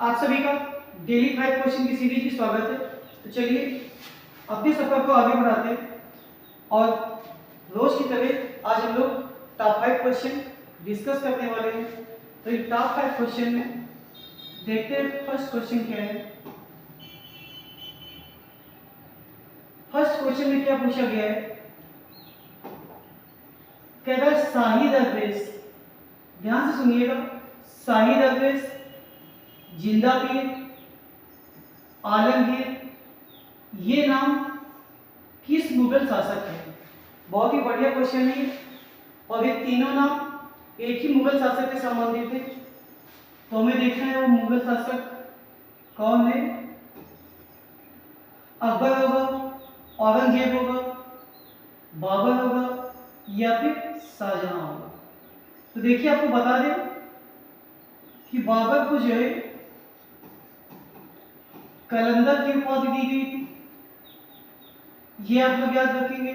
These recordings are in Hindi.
आप सभी का डेली 5 क्वेश्चन की सीरीज में स्वागत है। तो चलिए अपने सफर को आगे बढ़ाते हैं और रोज की तरह आज हम लोग टॉप 5 क्वेश्चन डिस्कस करने वाले हैं। तो इन टॉप 5 क्वेश्चन में देखते हैं फर्स्ट क्वेश्चन क्या है। फर्स्ट क्वेश्चन में क्या पूछा गया है, कह रहा है शाही दरवेश, ध्यान से सुनिएगा, शाही दरवेश, जिंदा पीर, आलमगीर ये नाम किस मुगल शासक है। बहुत ही बढ़िया क्वेश्चन है और ये तीनों नाम एक ही मुगल शासक से संबंधित है। तो हमें देखना है वो मुगल शासक कौन है। अकबर होगा, औरंगजेब होगा, बाबर होगा या फिर शाहजहां होगा। तो देखिए आपको बता दें कि बाबर को जो है कलंदर की उपाधि दी गई थी, ये आप लोग याद रखेंगे।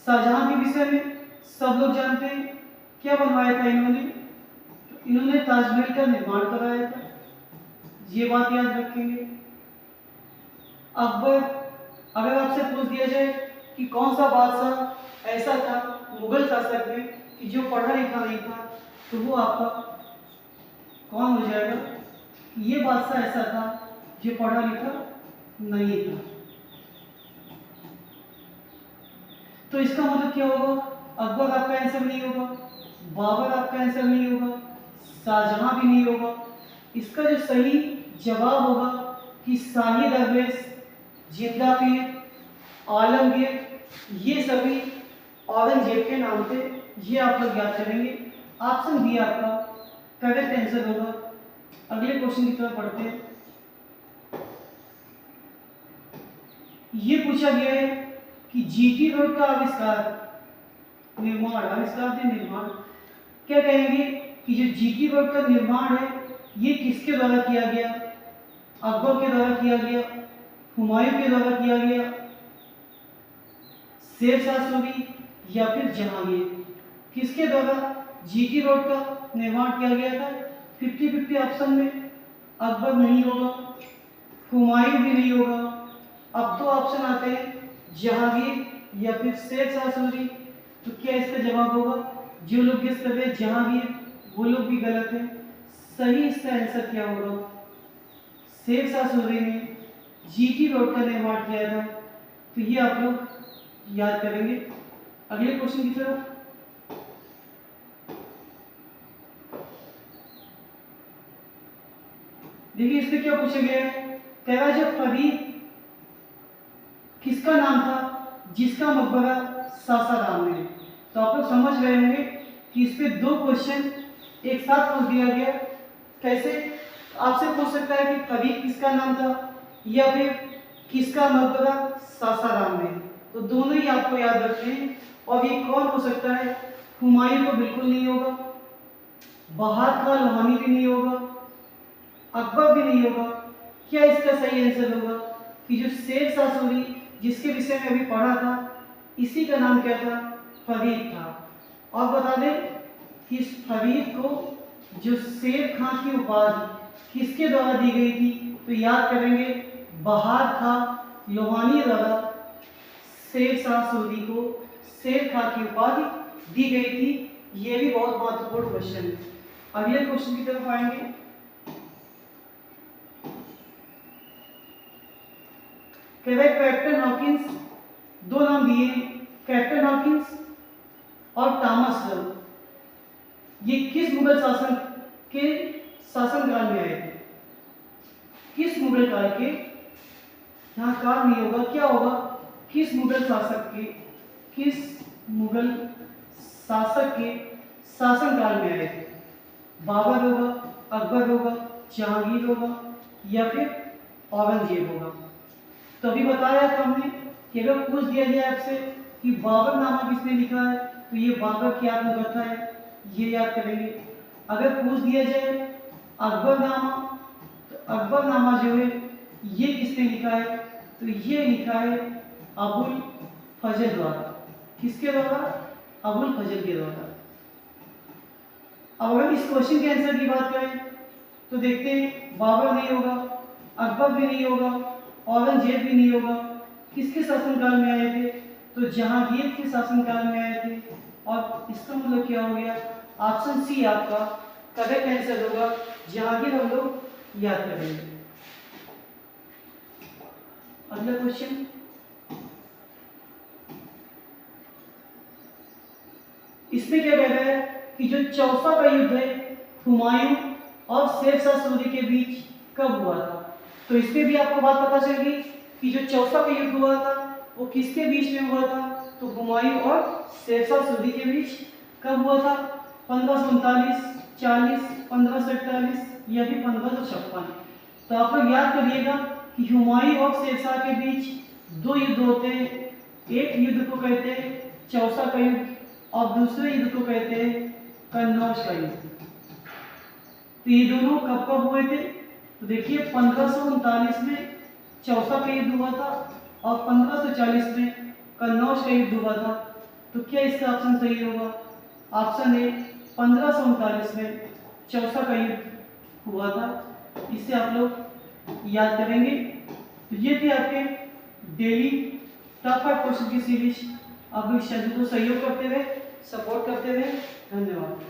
शाहजहां के विषय में सब लोग जानते हैं, क्या बनवाया था इन्होंने, तो इन्होंने ताजमहल का निर्माण कराया था, ये बात याद रखेंगे। अकबर, अगर आपसे पूछ दिया जाए कि कौन सा बादशाह ऐसा था मुगल शासक में कि जो पढ़ा लिखा नहीं था, तो वो आपका कौन हो जाएगा, ये बादशाह ऐसा था जो पढ़ा लिखा नहीं था। तो इसका मतलब क्या होगा, अकबर आपका आंसर नहीं होगा, बाबर आपका आंसर नहीं होगा, शाहजहां भी नहीं होगा। इसका जो सही जवाब होगा कि शाही दरवेश, जिंदा पीर, आलमगीर ये सभी औरंगजेब के नाम थे, ये आप लोग याद करेंगे। ऑप्शन बी आपका करेक्ट आंसर होगा। अगले क्वेश्चन की तरफ पढ़ते हैं। ये पूछा गया है कि जीटी रोड का आविष्कार, निर्माण क्या कहेंगे कि जो जीटी रोड का निर्माण है ये किसके द्वारा किया गया। अकबर के द्वारा किया गया, हुमायूं के द्वारा किया गया, शेर शाह सूरी या फिर जहांगीर, किसके द्वारा जीटी रोड का निर्माण किया गया था। 50-50 ऑप्शन में अकबर नहीं होगा, हुमायूं भी नहीं होगा। अब दो ऑप्शन आते हैं, जहांगीर या फिर शेर शाह सूरी। तो क्या इसका जवाब होगा, जो लोग गेस कर रहे हैं जहांगीर वो लोग भी गलत है। सही इसका आंसर क्या होगा, शेर शाह सूरी ने जीटी रोड का निर्माण किया था। तो ये आप लोग याद करेंगे। अगले क्वेश्चन की तरफ देखिए, इसमें क्या पूछा गया है, कह रहा जब फरीद किसका नाम था जिसका मकबरा सासाराम में। तो आप लोग समझ रहे होंगे कि इस पे दो क्वेश्चन एक साथ पूछ दिया गया। कैसे, आपसे पूछ सकता है कि फरीद किसका नाम था या फिर किसका मकबरा सासाराम में, तो दोनों ही आपको याद रखने हैं। और ये कौन हो सकता है, हुमायूं तो बिल्कुल नहीं होगा, बहार खां लोहानी भी नहीं होगा, अकबर भी नहीं होगा। क्या इसका सही आंसर होगा कि जो शेर शाह सूरी जिसके विषय में अभी पढ़ा था इसी का नाम क्या था, फरीद था। और बता दें कि इस फरीद को जो शेर खां की उपाधि किसके द्वारा दी गई थी, तो याद करेंगे बहार खां लोहानी द्वारा शेर शाह सूरी को शेर खां की उपाधि दी गई थी। ये भी बहुत महत्वपूर्ण क्वेश्चन है। अगले क्वेश्चन की तरफ आएंगे। कैप्टन हॉकिंस, दो नाम दिए हैं, कैप्टन हॉकिंस और थॉमस लो, ये किस मुगल शासन के शासनकाल में आए थे। किस मुगल काल के, यहाँ काल नहीं होगा, क्या होगा, किस मुगल शासक के, किस मुगल शासक के शासनकाल में आए थे। बाबर होगा, अकबर होगा, जहांगीर होगा या फिर औरंगजेब होगा। तो अभी बताया था हमने कि अगर पूछ दिया जाए आपसे कि बाबर नामा किसने लिखा है, तो ये बाबर की आत्मकथा है, ये याद करेंगे। अगर पूछ दिया जाए अकबर नामा, तो अकबर नामा जो है ये किसने लिखा है, तो ये लिखा है अबुल फजल द्वारा। किसके द्वारा, अबुल फजल के द्वारा। अब अगर इस क्वेश्चन के आंसर की बात करें तो देखते हैं बाबर नहीं होगा, अकबर भी नहीं होगा, औरंगजेब भी नहीं होगा। किसके शासनकाल में आए थे? तो जहांगीर के शासनकाल में आए थे। और इसका मतलब क्या हो गया? ऑप्शन सी आपका करेक्ट आंसर होगा। जहांगीर हम लोग याद करेंगे। अगला क्वेश्चन, इसमें क्या कह रहा है कि जो चौसा का युद्ध है हुमायूं और शेरशाह सूरी के बीच कब हुआ था? तो इसमें भी आपको बात पता चल गई कि जो चौसा का युद्ध हुआ था वो किसके बीच में हुआ था? तो हुमायूं और शेरशाह सूरी के बीच कब हुआ था? 1539, 40, 1541 या फिर 1556। तो आप लोग याद करिएगा कि हुमायूं और शेरशाह के बीच दो युद्ध होते हैं। एक युद्ध को कहते हैं चौसा का युद्ध और दूसरे युद्ध को कहते हैं कन्नौज का युद्ध। तो ये दोनों कब कब हुए थे? तो देखिए 1539 में चौसा का युद्ध हुआ था और 1540 में कन्नौज का युद्ध हुआ था। तो क्या इसका ऑप्शन सही होगा? ऑप्शन ए 1539 में चौसा का युद्ध हुआ था। इसे आप लोग याद करेंगे। तो ये थे आपके डेली टॉप 5 क्वेश्चन की सीरीज। आप लोग इस चैनल को सहयोग करते हुए, सपोर्ट करते हुए, धन्यवाद।